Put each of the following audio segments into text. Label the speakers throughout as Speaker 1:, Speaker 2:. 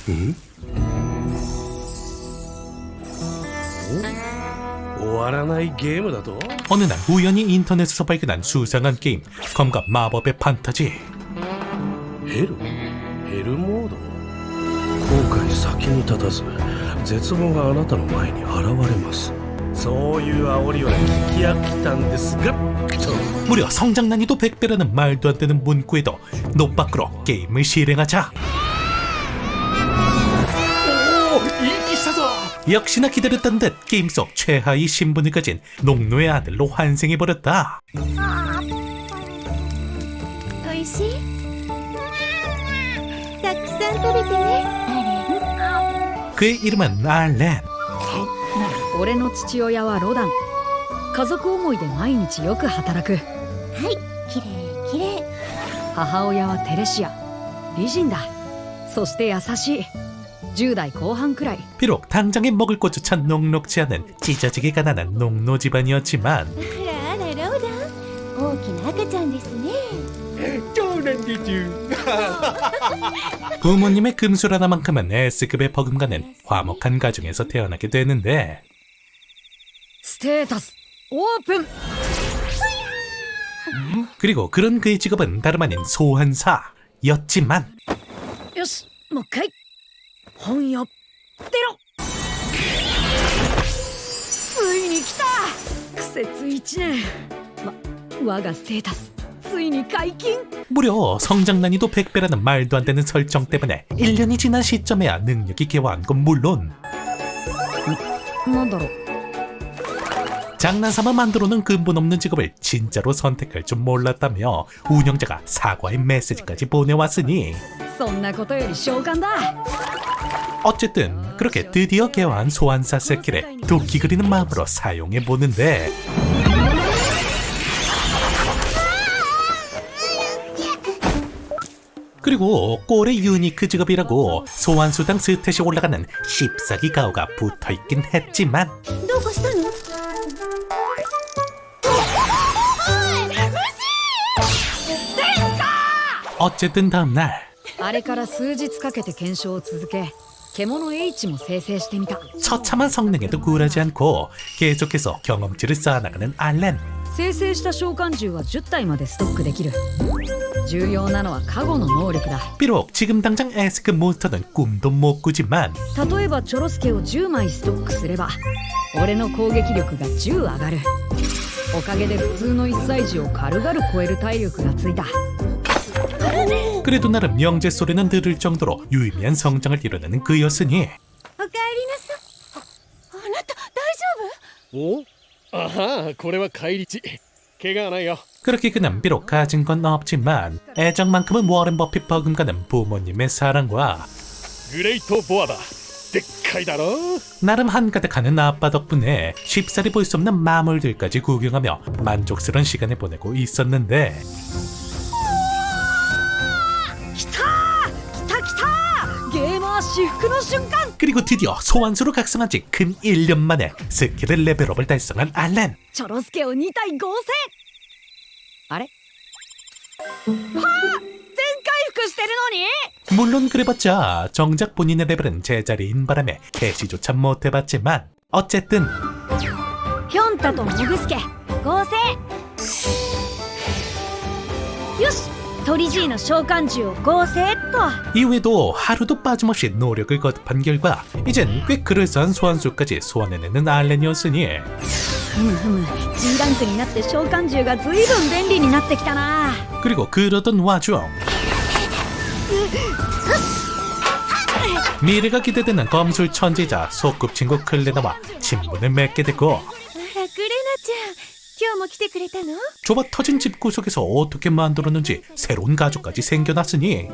Speaker 1: 응? 오와라나이 게임이다と?
Speaker 2: 어느 날 우연히 인터넷에서 발견한 수상한 게임 검과 마법의 판타지.
Speaker 1: ヘルモード後悔先に立たず絶望があなたの前に現れます。そういう煽りは聞き飽きたんですがと
Speaker 2: 무려 성장 난이도 100배라는 말도 안 되는 문구에도 노 밖으로 게임을 실행하자. 역시나 기다렸던 듯 게임 속 최하위 신분을 가진 농노의 아들로 환생해버렸다.
Speaker 3: おいしい？たくさん食べてね。
Speaker 2: 그의 이름은 알렌.
Speaker 4: 俺の父親はロダン。家族思いで毎日よく働く。
Speaker 3: はい、きれいきれい。
Speaker 4: 母親はテレシア。美人だ。そして優しい。10代後半くらい。
Speaker 2: 비록 당장에 먹을 것조차 녹록지 않은 찢어지게 가난한 농노 집안이었지만
Speaker 3: あらあらローダン、大きな赤ちゃんですね。
Speaker 2: 부모님의 금술 하나만큼은 S급의 버금가는 화목한 가정에서 태어나게 되는데
Speaker 4: ステータスオープン。
Speaker 2: 그리고 그런 그의 직업은 다름 아닌 소환사였지만
Speaker 4: よし、もう一回。本よ出ろ。ついに来た。苦節1年。我がステータスついに解禁。
Speaker 2: 무려 성장 난이도 100배라는 말도 안 되는 설정 때문에 1년이 지난 시점에야 능력이 개화한 건 물론
Speaker 4: なんだろう。
Speaker 2: 장난삼아 만들어놓은 근본 없는 직업을 진짜로 선택할 줄 몰랐다며 운영자가 사과의 메시지까지 보내왔으니
Speaker 4: そんなことより召喚だ。
Speaker 2: 어쨌든 그렇게 드디어 개화한 소환사 스킬을 도끼 그리는 마음으로 사용해보는데 그리고 꼴의 유니크 직업이라고 소환수당 스탯이 올라가는 씹사기 가오가 붙어있긴 했지만
Speaker 3: どうかしたの？
Speaker 2: 어쨌든 다음날
Speaker 4: あれから数日かけて検証を続け、獣 H も生成してみた。
Speaker 2: 처참한 성능에도 굴하지 않고 계속해서 경험치를 쌓아나가는 알렌.
Speaker 4: 生成した召喚獣は10体までストックできる。重要なのは過去の能力だ。
Speaker 2: 비록 지금 당장 S급 몬스터는 꿈도 못 꾸지만
Speaker 4: 例えばチョロスケを10枚ストックすれば俺の攻撃力が10上がる。おかげで普通の1歳児を軽々超える体力がついた。
Speaker 2: 그래도 나름 영재 소리는 들을 정도로 유의미한 성장을 이뤄내는 그였으니
Speaker 3: おかえりなさい。あなた大丈夫？
Speaker 5: おああ、これは返り血。怪我はないよ。
Speaker 2: 그렇게 그는 비록 가진 건 없지만 애정만큼은 워렌 버핏 버금가는 부모님의 사랑과
Speaker 5: グレイトボアだ。でっかいだろ。
Speaker 2: 나름 한가득하는 아빠 덕분에 쉽사리 볼 수 없는 마물들까지 구경하며 만족스러운 시간을 보내고 있었는데
Speaker 4: 来たゲーマー至福の瞬間。
Speaker 2: 그리고 드디어 소환수로 각성한 지 근 1년 만에 스킬을 레벨업을 달성한 알렌.
Speaker 4: チョロスケを2体合成。あれ？はあ、全回復してるのに。
Speaker 2: 물론 그래봤자 정작 본인의 레벨은 제자리인 바람에 캐시조차 못해봤지만 어쨌든
Speaker 4: ヒョンタとモグスケ合成。よし、トリジーの召喚獣を合成っと。
Speaker 2: 이후에도 하루도 빠짐없이 노력을 거듭한 결과 이젠 꽤 그럴싸한 소환수까지 소환해내는 알렌이었으니
Speaker 4: ふむふむ、G ランクになって召喚獣がずいぶん便利になってきたな。
Speaker 2: 그리고 그러던 와중 미래가 기대되는 검술 천지자 소꿉친구 클레나와 친분을 맺게 되고
Speaker 3: あらクレナちゃん、今日も来てくれたの？
Speaker 2: 좁아 터진 집 구석에서 어떻게 만들었는지 새로운 가족까지 생겨났으니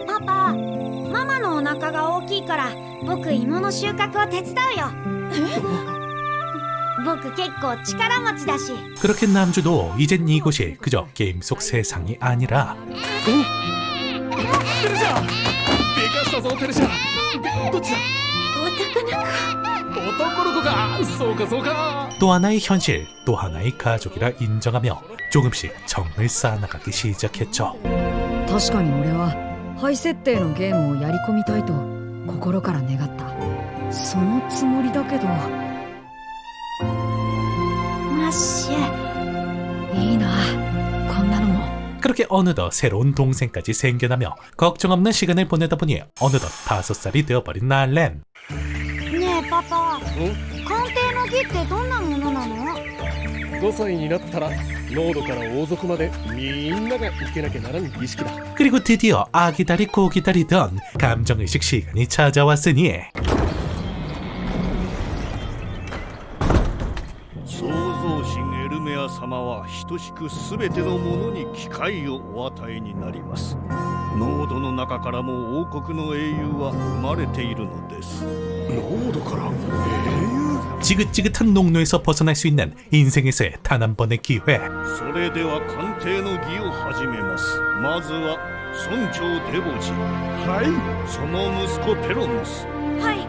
Speaker 3: パパ、ママのお腹が大きいから僕芋の収穫を手伝うよ。僕結構力持ちだし。
Speaker 2: 그렇게 남주도 이젠 이곳이 그저 게임 속 세상이 아니라
Speaker 5: テレシャでかしたぞテレシャ。どっちだ？男の子か。そうかそうか。
Speaker 2: 또 하나의 현실, 또 하나의 가족이라 인정하며 조금씩 정을 쌓아나가기 시작했죠.
Speaker 4: 確かに俺はハイ設定のゲームをやり込みたいと心から願った。そのつもりだけど。
Speaker 3: マッシュ。
Speaker 4: いいな、こんなのも。
Speaker 2: 그렇게 어느덧 새로운 동생까지 생겨나며 걱정 없는 시간을 보내다 보니 어느덧 5살이 되어버린 알렌.
Speaker 3: ねえパパ、鑑定の儀ってどんなものなの？
Speaker 5: 5歳になったら濃度から王族までみんなが受けなきゃならん儀式だ。
Speaker 2: 그리고 드디어 아기다리고 기다리던 감정의식 시간이 찾아왔으니
Speaker 6: 創造神エルメア様は等しくすべてのものに機会をお与えになります。濃度の中からも王国の英雄は生まれているのです。
Speaker 1: 濃度から英雄
Speaker 2: 지긋지긋한 농로에서 벗어날 수 있는 인생에서의 단 한 번의 기회.
Speaker 6: それでは鑑定の儀を始めます。まずは村長デボジ、はい、その息子ペロノス。
Speaker 3: はい。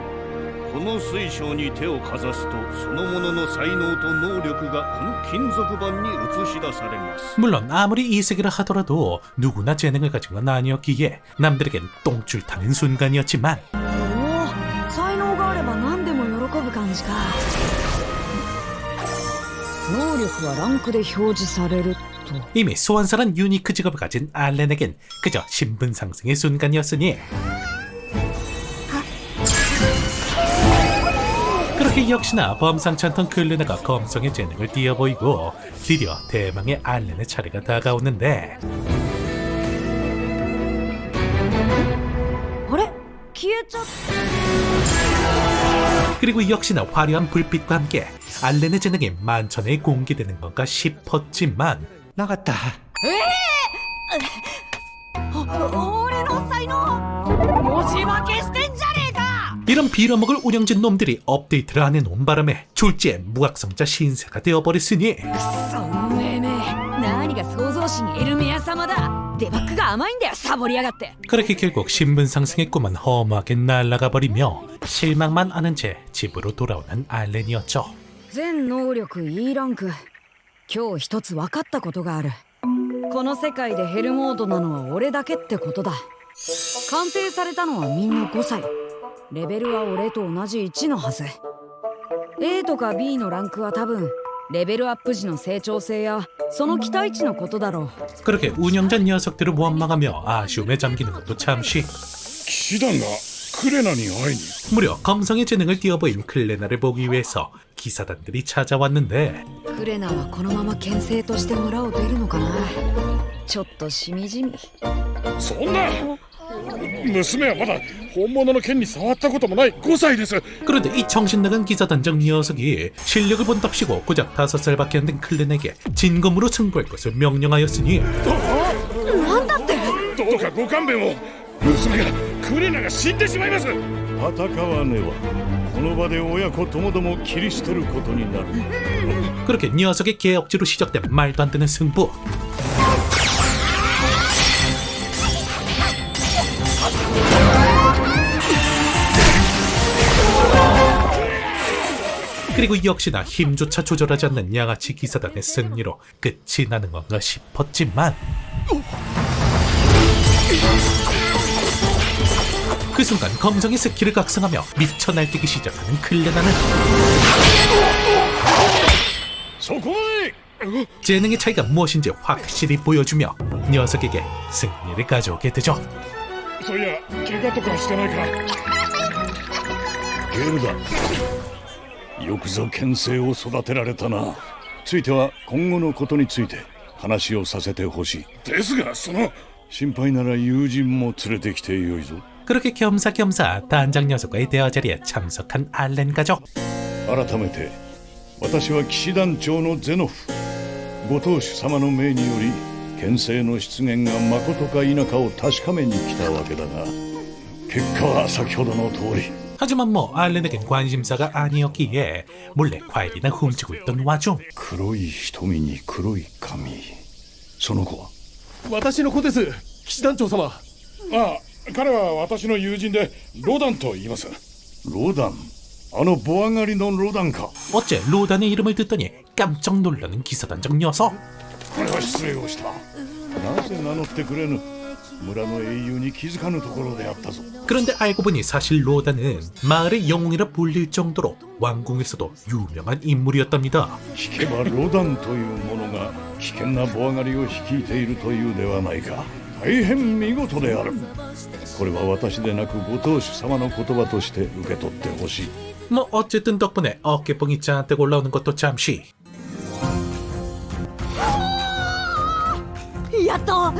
Speaker 6: この水晶に手をかざすとそのものの才能と能力がこの金属板に映し出されます。
Speaker 2: 물론 아무리 이세계라 하더라도 누구나 재능을 가진 건 아니었기에 남들에겐 똥줄 타는 순간이었지만
Speaker 4: おお、才能があれば何でも喜ぶ感じか。能力はランクで表示されると。
Speaker 2: 이미 소환사란 유니크 직업을 가진 알렌에겐 그저 신분 상승의 순간이었으니 그렇게 역시나 범상치 않던 클레나가 검성의 재능을 띄어보이고 드디어 대망의 알렌의 차례가 다가오는데
Speaker 3: あれ？消えちゃった。
Speaker 2: 그리고 역시나 화려한 불빛과 함께 알렌의 재능이 만천하에 공개되는 건가 싶었지만
Speaker 7: なかった。
Speaker 3: 俺の才能文字化けしてんじゃねえか。
Speaker 2: 이런 빌어먹을 운영진 놈들이 업데이트를 안 해놓은 바람에 졸지에 무각성자 신세가 되어버렸으니
Speaker 4: そうめえめえ、何が創造神エルメア様だ。デバッグが甘いんだよ、サボりやがって。
Speaker 2: 그렇게 결국 신분 상승의 꿈은 허무하게 날아가 버리며 실망만 하는 채 집으로 돌아오는 알렌이었죠.
Speaker 4: 全能力 E ランク。今日一つ分かったことがある。この世界でヘルモードなのは俺だけってことだ。鑑定されたのはみんな5歳。レベルは俺と同じ1のはず。A とか B のランクは多分レベルアップ時の成長性やその期待値のことだろう。
Speaker 2: 그렇게 운영자 녀석들을 원망하며 아쉬움에 잠기는 것도 잠시
Speaker 6: 騎士団がクレナに会いに。
Speaker 2: 무려 검성의 재능을 띄어보인 클레나를 보기 위해서 기사단들이 찾아왔는데
Speaker 4: クレナはこのまま牽制として村を出るのかな。ちょっとしみじみ。
Speaker 6: そんな娘はまだ本物の剣に触ったこともない5歳です。
Speaker 2: 그런데 이 정신나간 기사단장 녀석이 실력을 본답시고 고작 5살밖에 안 된 클렌에게 진검으로 승부할 것을 명령하였으니
Speaker 4: なんだって。
Speaker 6: どうかご勘弁を。娘がクレナが死んでしまいます。戦わねばこの場で親子ともども切り捨てることになる。
Speaker 2: 그렇게 녀석의 개억지로 시작된 말도 안 되는 승부. 그리고 역시나 힘조차 조절하지 않는 양아치 기사단의 승리로 끝이 나는 건가 싶었지만 그 순간 검성의 스킬을 각성하며 미쳐 날뛰기 시작하는 클레나는 재능의 차이가 무엇인지 확실히 보여주며 녀석에게 승리를 가져오게 되죠.
Speaker 6: そういや怪我とかしてないか。ゲルだ。よくぞ剣聖を育てられたな。ついては今後のことについて話をさせてほしい。ですがその心配なら友人も連れてきてよいぞ。
Speaker 2: 그렇게 겸사겸사 단장 녀석과의 대화 자리에 참석한 알렌 가족.
Speaker 6: 改めて私は騎士団長のゼノフ。ご当主様の命により剣聖の出現が誠か否かを確かめに来たわけだが結果は先ほどの通り。
Speaker 2: 하지만 뭐 알렌에겐 관심사가 아니었기에 몰래 과일이나 훔치고 있던 와중
Speaker 6: 黒い瞳に黒い髪。その子は
Speaker 5: 私の子です、騎士団長様。
Speaker 6: ああ、彼は私の友人でロダンと言います。ロダン、あのボア狩りのロダンか。
Speaker 2: 어째 로단의 이름을 듣더니 깜짝 놀라는 기사단장 녀석.
Speaker 6: これは失礼をした。なぜ名乗ってくれぬ。村の英雄に気づかぬところであったぞ。
Speaker 2: 그런데 알고 보니 사실 로다는 마을의 영웅이라 불릴 정도로 왕궁에서도 유명한 인물이었답니다.
Speaker 6: 聞けばロダンという者が危険なボア狩りを率いているというではないか。大変見事である。これは私でなくご当主様の言葉として受け取ってほしい。
Speaker 2: 뭐 어쨌든 덕분에 어깨뽕이 잔뜩 올라오는 것도 잠시.
Speaker 3: やっと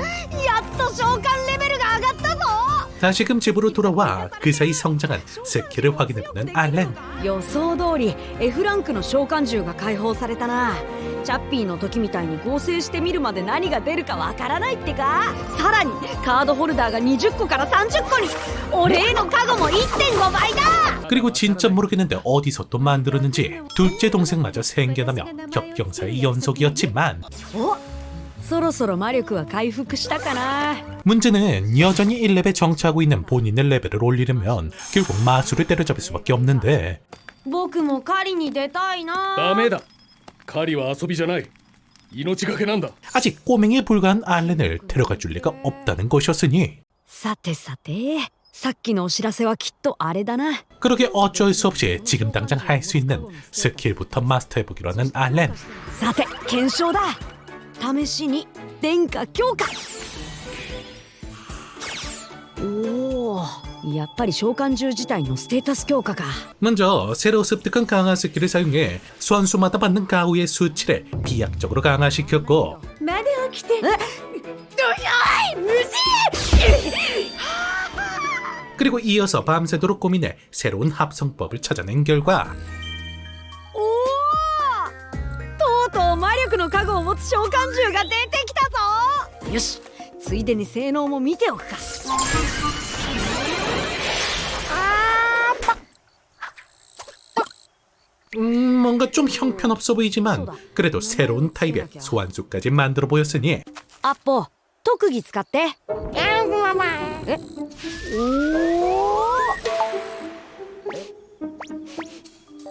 Speaker 3: 召喚レベルが上がったぞ。
Speaker 2: 다시금 집으로 돌아와 그 사이 성장한 스킬을 확인해보는 알렌.
Speaker 4: 予想通り F ランクの召喚獣が解放されたな。チャッピーの時みたいに合成してみるまで何が出るかわからないってか。さらにカードホルダーが20個から30個に。俺への加護も 1.5 倍だ。
Speaker 2: 그리고 진짜 모르겠는데 어디서 또 만들었는지 둘째 동생마저 생겨나며 겹경사의 연속이었지만
Speaker 4: そろそろ魔力は回復したかな。
Speaker 2: 문제는 여전히 1렙에 정치하고 있는 본인의 레벨을 올리려면 결국 마술을 때려잡을 수밖에 없는데
Speaker 3: 僕も狩りに出たいな。
Speaker 5: ダメだ。狩りは遊びじゃない。命がけなんだ。
Speaker 2: 아직 꼬맹이에 불과한 알렌을 데려가 줄 리가 없다는 것이었으니
Speaker 4: さてさて、さっきのお知らせはきっとあれだな。
Speaker 2: 그러게 어쩔 수 없이 지금 당장 할 수 있는 스킬부터 마스터해보기로 하는 알렌.
Speaker 4: さて検証だ。試しに殿下強化。おお、やっぱり召喚獣自体のステータス強化か。
Speaker 2: 먼저 새로 습득한 강화 스킬을 사용해 선수마다 받는 가우의 수치를 비약적으로 강화시켰고
Speaker 3: まだ起きて。
Speaker 2: 그리고 이어서 밤새도록 고민해 새로운 합성법을 찾아낸 결과
Speaker 4: おお、とうとう魔力の加護を持つ召喚獣が出てきたぞ。よし、ついでに性能も見ておくか。
Speaker 2: 뭔가 좀 형편없어 보이지만 그래도 새로운 타입의 소환수까지 만들어 보였으니
Speaker 4: アッポ、特技使って。え、おお、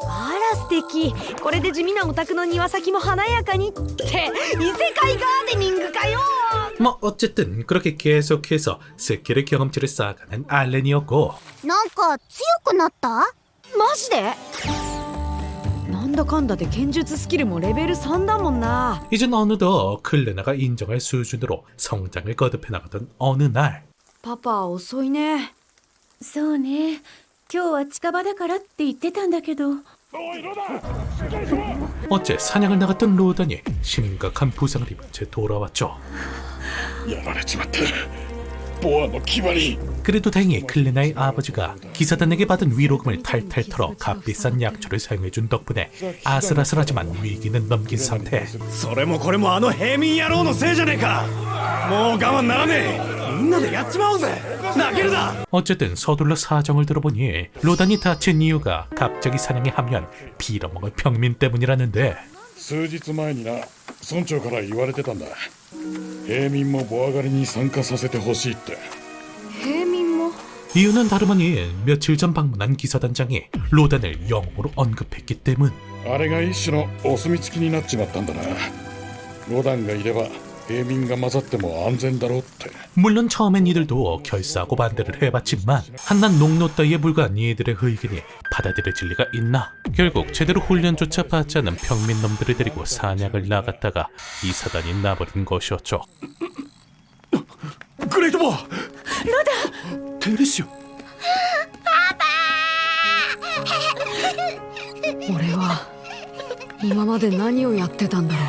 Speaker 4: あら素敵。これで地味なお宅の庭先も華やかにって異世界ガーデニングかよ。
Speaker 2: 뭐 어쨌든 그렇게 계속해서 스킬의 경험치를 쌓아가는 알렌이었고
Speaker 3: なんか強くなった？
Speaker 4: マジで？なんだかんだで剣術スキルもレベル3だもんな。
Speaker 2: 이젠 어느덧 클레나가 인정할 수준으로 성장을 거듭해 나가던 어느 날
Speaker 4: パパ遅いね。
Speaker 7: そうね。今日は近場だからって言ってたんだけど。
Speaker 2: 어째 사냥을 나갔던 로단이 심각한 부상을 입은 채 돌아왔죠.
Speaker 6: やられちまった。ボアの牙に。
Speaker 2: 그래도 다행히 클레나의 아버지가 기사단에게 받은 위로금을 탈탈 털어 값비싼 약초를 사용해준 덕분에 아슬아슬하지만 위기는 넘긴 상태.
Speaker 1: それもこれもあの平民野郎のせいじゃねえか。もう我慢ならねえ。みんなでやっちまおうぜ。泣けるな。
Speaker 2: 어쨌든 서둘러 사정을 들어보니 로단이 다친 이유가 갑자기 사냥에 합류한 빌어먹을 평민 때문이라는데
Speaker 6: 数日前にな、村長から言われてたんだ。平民もボア狩りに参加させてほしいって。
Speaker 4: 平民も。
Speaker 2: 이유는 다름 아닌 며칠 전 방문한 기사단장이 로단을 영어로 언급했기 때문.
Speaker 6: あれが一種のお墨付きになっちまったんだな。ロダンがいれば平民が混ざっても安全だろうって。
Speaker 2: 물론 처음엔 이들도 결사하고 반대를 해봤지만 한낱 농노 따위에 불과한 이들의 의견이 받아들여질 리가 있나. 결국 제대로 훈련조차 받지 않은 평민놈들을 데리고 사냥을 나갔다가 이사단이 나버린 것이었죠.
Speaker 1: グレートボア。ロダ。テレシオ。
Speaker 4: 俺は今まで何をやってたんだろう。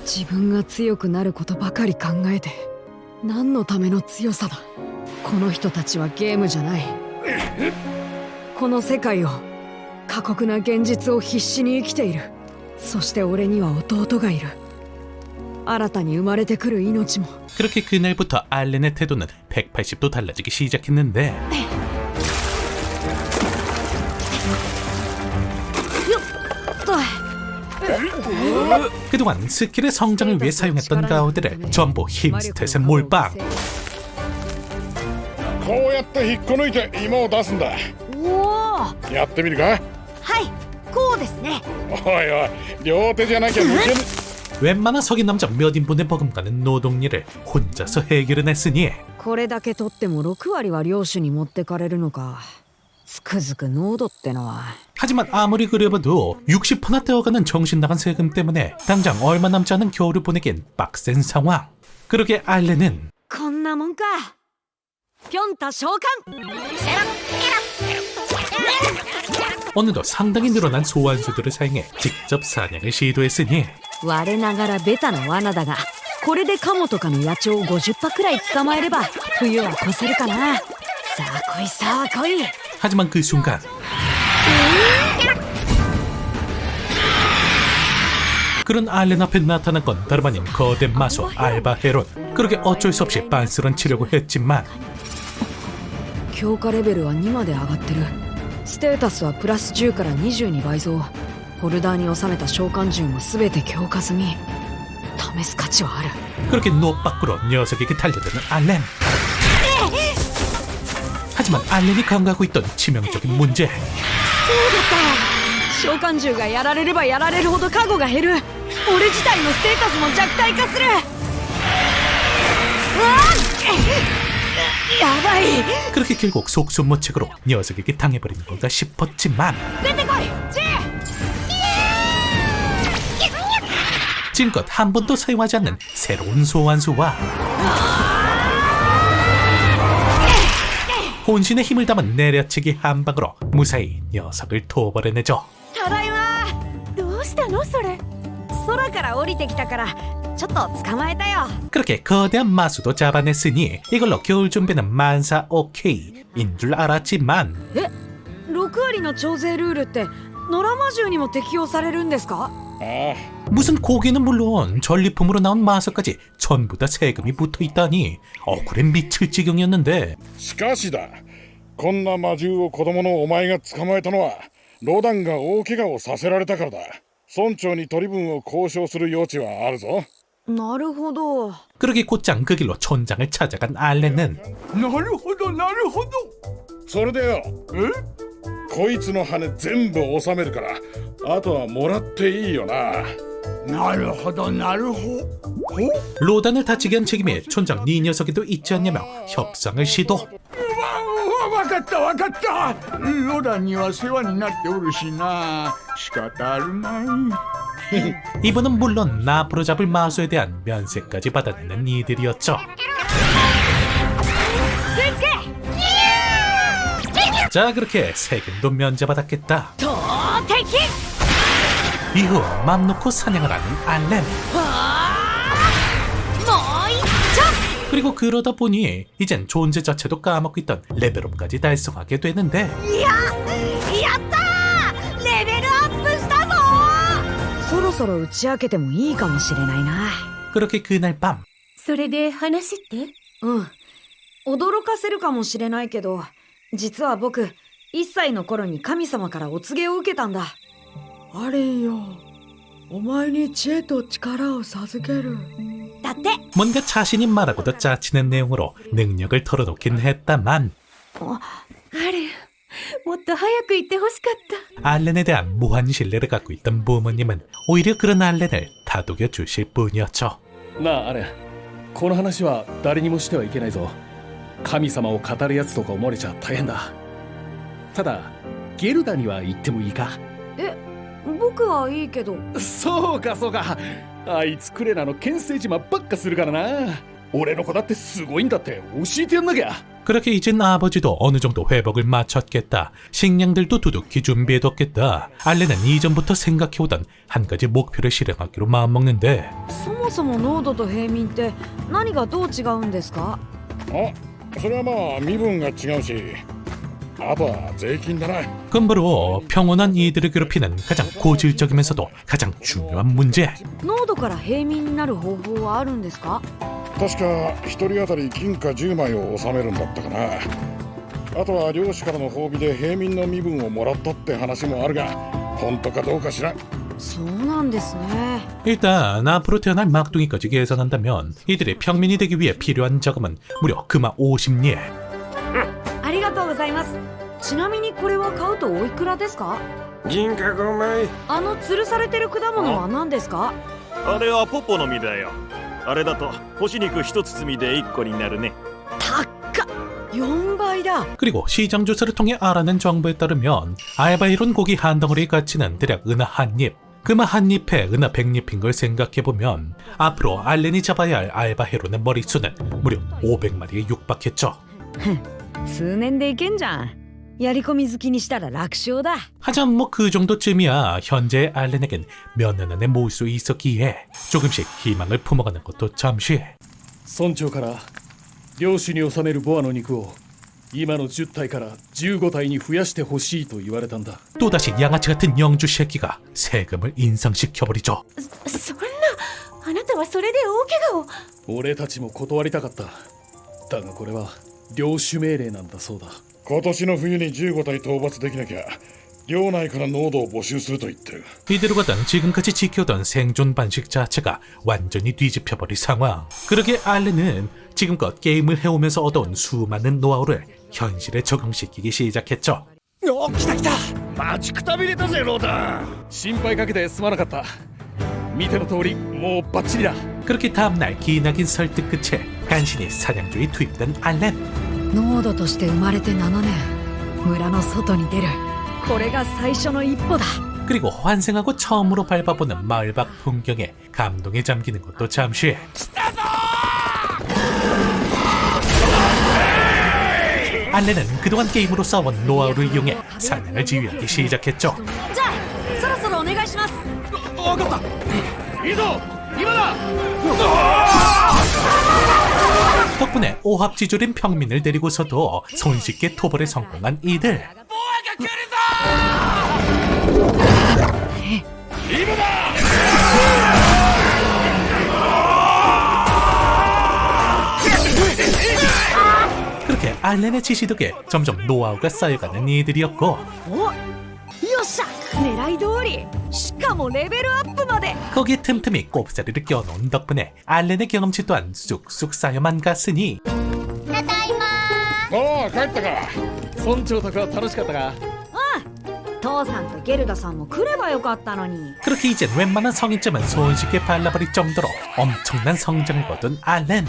Speaker 4: 自分が強くなることばかり考えて、何のための強さだ。この人たちはゲームじゃない。この世界を、過酷な現実を必死に生きている。そして俺には弟がいる。新たに生まれてくる命も。
Speaker 2: 그렇게 그날부터 알렌의 태도는 180도 달라지기 시작했는데 그동안 스킬의 성장을 위해 사용했던 가오들을 전부 힘스탯에 몰빵.
Speaker 6: こうやって引っこ抜いて芋を出すんだ。
Speaker 3: おお。
Speaker 6: やってみるか。
Speaker 3: はい、こうですね。
Speaker 6: おいおい、両手じゃなきゃ抜けぬ。
Speaker 2: 웬만한 석인 남자 몇 인분에 버금가는 노동일을 혼자서 해결해냈으니
Speaker 4: これだけ取っても6割は領主に持ってかれるのか。つくづく濃度ってのは。
Speaker 2: 하지만 아무리 그래봐도 60%나 떼어가는 정신나간 세금 때문에 당장 얼마 남지 않은 겨울을 보내기엔 빡센 상황. 그러게 알렌은
Speaker 4: こんなもんか。ピョンタ召喚。
Speaker 2: 어느덧 상당히 늘어난 소환수들을 사용해 직접 사냥을 시도했으니
Speaker 4: 我ながらベタな罠だが、これでカモとかの野鳥を50羽くらい捕まえれば冬は越せるかな。さあ来いさあ来い。
Speaker 2: 하지만 그 순간 그런 알렌 앞에 나타난 건 다름 아닌 거대 마소 알바 헤론. 그러게 어쩔 수 없이 빤스런 치려고 했지만
Speaker 4: 強化レベルは2まで上がってる。ステータスはプラス10から20に倍増。ホルダーに収めた召喚獣も全て強化済み。試す価値はある。
Speaker 2: 그렇게 노 밖으로 녀석에게 달려드는 알렌. 하지만 알렌이 간과하고 있던 치명적인 문제.
Speaker 4: 召喚獣がやられればやられるほど加護が減る。俺自体のステータスも弱体化する。やばい。
Speaker 2: 그렇게 결국 속수무책으로 녀석에게 당해버리는 건가 싶었지만
Speaker 4: 出てこい。
Speaker 2: 지금껏 한 번도 사용하지 않는 새로운 소환수와 혼신의 힘을 담은 내려치기 한 방으로 무사히 녀석을 도벌해내죠.
Speaker 4: ただいま。
Speaker 7: どうしたのそれ。
Speaker 4: 空から降りてきたからちょっと捕まえたよ。
Speaker 2: 그렇게 거대한 마수도 잡아냈으니 이걸로 겨울 준비는 만사 오케이인 줄 알았지만
Speaker 4: 6割の徴税ルールって野良魔獣にも適用されるんですか？
Speaker 2: 무슨 고기는 물론 전리품으로 나온 마수까지 전부 다 세금이 붙어있다니 억울해 미칠 지경이었는데
Speaker 6: しかしだ、こんな魔獣を子供のお前が捕まえたのはロダンが大怪我をさせられたからだ。村長に取り分を交渉する余地はあるぞ。
Speaker 4: なるほど。
Speaker 2: 그러게 곧장 그 길로 촌장을 찾아간 알렌은
Speaker 6: なるほどなるほど。それでよ、こいつの羽全部収めるからあとはもらっていいよな。なるほどなるほど。
Speaker 2: 로단을 다치게 한 책임에 촌장 네 녀석에도 있지 않냐며 협상을 시도.
Speaker 8: わかったわかった。ロダンには世話になっておるしな。仕方あるまい。
Speaker 2: 이번은 물론 나프로 잡을 마수에 대한 면세까지 받아내는 이들이었죠. 자, 그렇게 세금도 면제받았겠다. 이후 맘 놓고 사냥을 하는 알렌. 그리고 그러다 보니 이젠 존재 자체도 까먹고 있던 레벨업까지 달성하게 되는데
Speaker 3: やったー。レベルアップしたぞ。
Speaker 4: そろそろ打ち明けてもいいかもしれないな。
Speaker 2: 그렇게 그날 밤
Speaker 7: それで話って。
Speaker 4: 驚かせるかもしれないけど、実は僕1歳の頃に神様からお告げを受けたんだ。
Speaker 9: あれよ、お前に知恵と力を授ける。
Speaker 3: だって。
Speaker 2: 뭔가 자신이 말하고도 짜치는 내용으로 능력을 털어놓긴 했다만
Speaker 7: あれ、もっと早く言ってほしかった。
Speaker 2: 알렌에 대한 무한 신뢰를 갖고 있던 부모님은 오히려 그런 알렌을 다독여 주실 뿐이었죠.
Speaker 5: なあ、あれ、この話は誰にもしてはいけないぞ。神様を語るやつとか思われちゃ大変だ。ただゲルダには言ってもいいか？
Speaker 4: 僕はいいけど。
Speaker 5: そうかそうか。あいつクレナの牽制島ばっかするからな。俺の子だってすごいんだって教えてやんなきゃ。
Speaker 2: 그렇게 이젠 아버지도 어느 정도 회복을 마쳤겠다. 식량들도 두둑히 준비해뒀겠다. 알렌은 이전부터 생각해오던 한 가지 목표를 실행하기로 마음먹는데
Speaker 4: そもそも濃度と平民って何がどう違うんですか？
Speaker 6: それはまあ身分が違うし、あとは税金だな。
Speaker 2: 그러므로 평온한 이들을 괴롭히는 가장 고질적이면서도 가장 중요한 문제.
Speaker 4: 濃度から平民になる方法はあるんですか？
Speaker 6: 確か一人当たり金貨10枚を納めるんだったかな。あとは領主からの褒美で平民の身分をもらったって話もあるが、本当かどうか知らん。
Speaker 4: そうなんですね。
Speaker 2: 일단 앞으로 태어날 막둥이까지 계산한다면 이들이 평민이 되기 위해 필요한 자금은 무려 금화 50리에.
Speaker 4: ありがとうございます。ちなみにこれは買うとおいくらですか？
Speaker 1: 銀貨5枚。
Speaker 4: 吊るされてる果物は何ですか？
Speaker 10: あれはポッポの実だよ。あれだと干し肉一包みで1個になるね。
Speaker 4: 4倍だ
Speaker 2: 그리고 시장 조사를 통해 알아낸 정보에 따르면 알바이론 고기 한 덩어리의 가치는 대략 은하 한 입. 금화 한 잎에 은하 100잎인 걸 생각해보면 앞으로 알렌이 잡아야 할 알바 헤론의 머릿수는 무려 500마리에 육박했죠.
Speaker 4: 数年でいけんじゃんやり込み好きにしたら楽勝だ
Speaker 2: 하지만 뭐 그 정도쯤이야 현재의 알렌에겐 몇 년 안에 모을 수 있었기에 조금씩 희망을 품어가는 것도 잠시.
Speaker 5: 村長から領主に納めるボアの肉を今の10体から15体に増やしてほしいと言われたんだ。
Speaker 2: 또다시 양아치 같은 영주 새끼가 세금을 인상시켜버리죠.
Speaker 7: そんな、あなたはそれで大怪我を。
Speaker 5: 俺たちも断りたかった。だがこれは領主命令なんだそうだ。
Speaker 6: 今年の冬に15体討伐できなきゃ領内から濃度を募集すると言ってる。
Speaker 2: 이대로 가던 지금까지 지켜오던 생존 반식 자체가 완전히 뒤집혀버릴 상황. 그러게 알렌은 지금껏 게임을 해오면서 얻어온 수많은 노하우를 현실에 적용시키기 시작했죠.
Speaker 5: お、来た来た。
Speaker 6: 待ちくたびれたぜローダー。
Speaker 5: 心配かけてすまなかった。見ての通りもうバッチリだ。
Speaker 2: 그렇게 다음날 기나긴 설득 끝에 간신히 사냥조에 투입된 알렌.
Speaker 4: 濃度として生まれて7年村の外に出るこれが最初の一歩だ
Speaker 2: 그리고 환생하고 처음으로 밟아보는 마을 밖 풍경에 감동에 잠기는 것도 잠시. 알렌은 그동안 게임으로 쌓아온 노하우를 이용해 사냥을 지휘하기 시작했죠.
Speaker 4: じゃあそろそろお願いします
Speaker 5: 分かった。いいぞ今だ。
Speaker 2: 덕분에 오합지졸인 평민을 데리고서도 손쉽게 토벌에 성공한 이들. 그렇게 알렌의 지시 덕에 점점 노하우가 쌓여가는 이들이었고
Speaker 4: およっしゃ狙い通りしかもレベルアップまで
Speaker 2: 거기에 틈틈이 꼽사리를 껴놓은 덕분에 알렌의 경험치 또한 쑥쑥 쌓여만 갔으니
Speaker 6: ああ帰ったか。
Speaker 5: 村長宅は楽しかったか。
Speaker 4: 父さんとゲルダさんも来ればよかったのに
Speaker 2: 그렇게 이젠 웬만한 성인쯤은 손쉽게 발라버릴 정도로 엄청난 성장을 거둔 알렌.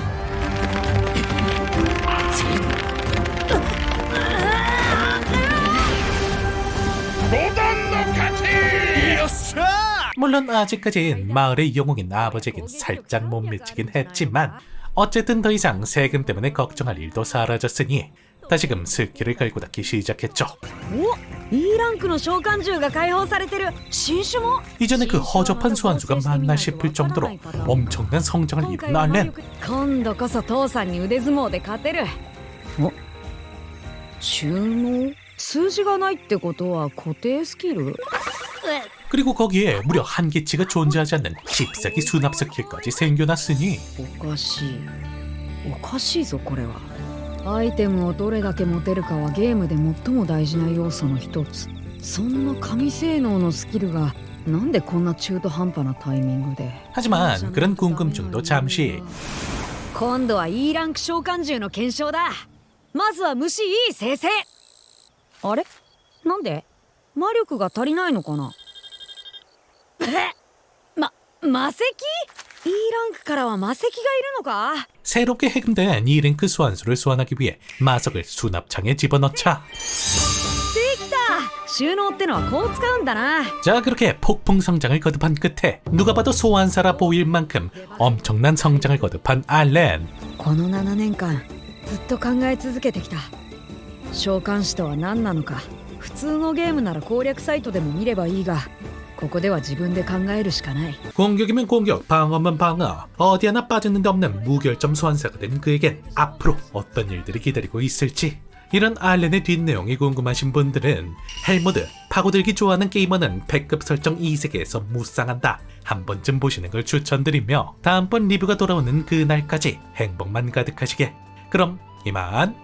Speaker 2: 물론 아직까진 마을의 영웅인 아버지에겐 살짝 못 미치긴 했지만 어쨌든 더 이상 세금 때문에 걱정할 일도 사라졌으니 다시금 스킬을 갈고 닦기 시작했죠.
Speaker 4: お E ランクの召喚獣が解放されてる新種も
Speaker 2: 이전에 그 허접한 소환수가 맞나 싶을 정도로 엄청난 성장을 이룬 알렌.
Speaker 4: 今度こそ父さんに腕相撲で勝てるお収納数字がないってことは固定スキル
Speaker 2: 그리고 거기에 무려 한계치가 존재하지 않는 14기 수납 스킬까지 생겨났으니
Speaker 4: おかしいおかしいぞこれはアイテムをどれだけ持てるかはゲームで最も大事な要素の一つそんな神性能のスキルがなんでこんな中途半端なタイミングで
Speaker 2: 하지만 그런 궁금증도 잠시.
Speaker 4: 今度は E ランク召喚獣の検証だまずは虫いい生成あれなんで魔力が足りないのかな魔石 E ランクからは魔石がいるのか
Speaker 2: 새롭게 해금된 2랭크 소환수를 소환하기 위해 마석을 수납창에 집어넣자.
Speaker 4: できた収納ってのはこう使うんだな
Speaker 2: 자, 그렇게 폭풍 성장을 거듭한 끝에 누가 봐도 소환사라 보일 만큼 엄청난 성장을 거듭한 알렌.
Speaker 4: この7年間ずっと考え続けてきた召喚士とは何なのか普通のゲームなら攻略サイトでも見ればいいがここでは自分で考えるしかない
Speaker 2: 공격이면 공격, 방어면 방어. 어디 하나 빠지는 데 없는 무결점 소환사가 된 그에겐 앞으로 어떤 일들이 기다리고 있을지. 이런 알렌의 뒷내용이 궁금하신 분들은 헬모드, 파고들기 좋아하는 게이머는 100급 설정 2세계에서 무쌍한다. 한 번쯤 보시는 걸 추천드리며 다음번 리뷰가 돌아오는 그날까지 행복만 가득하시게. 그럼 이만.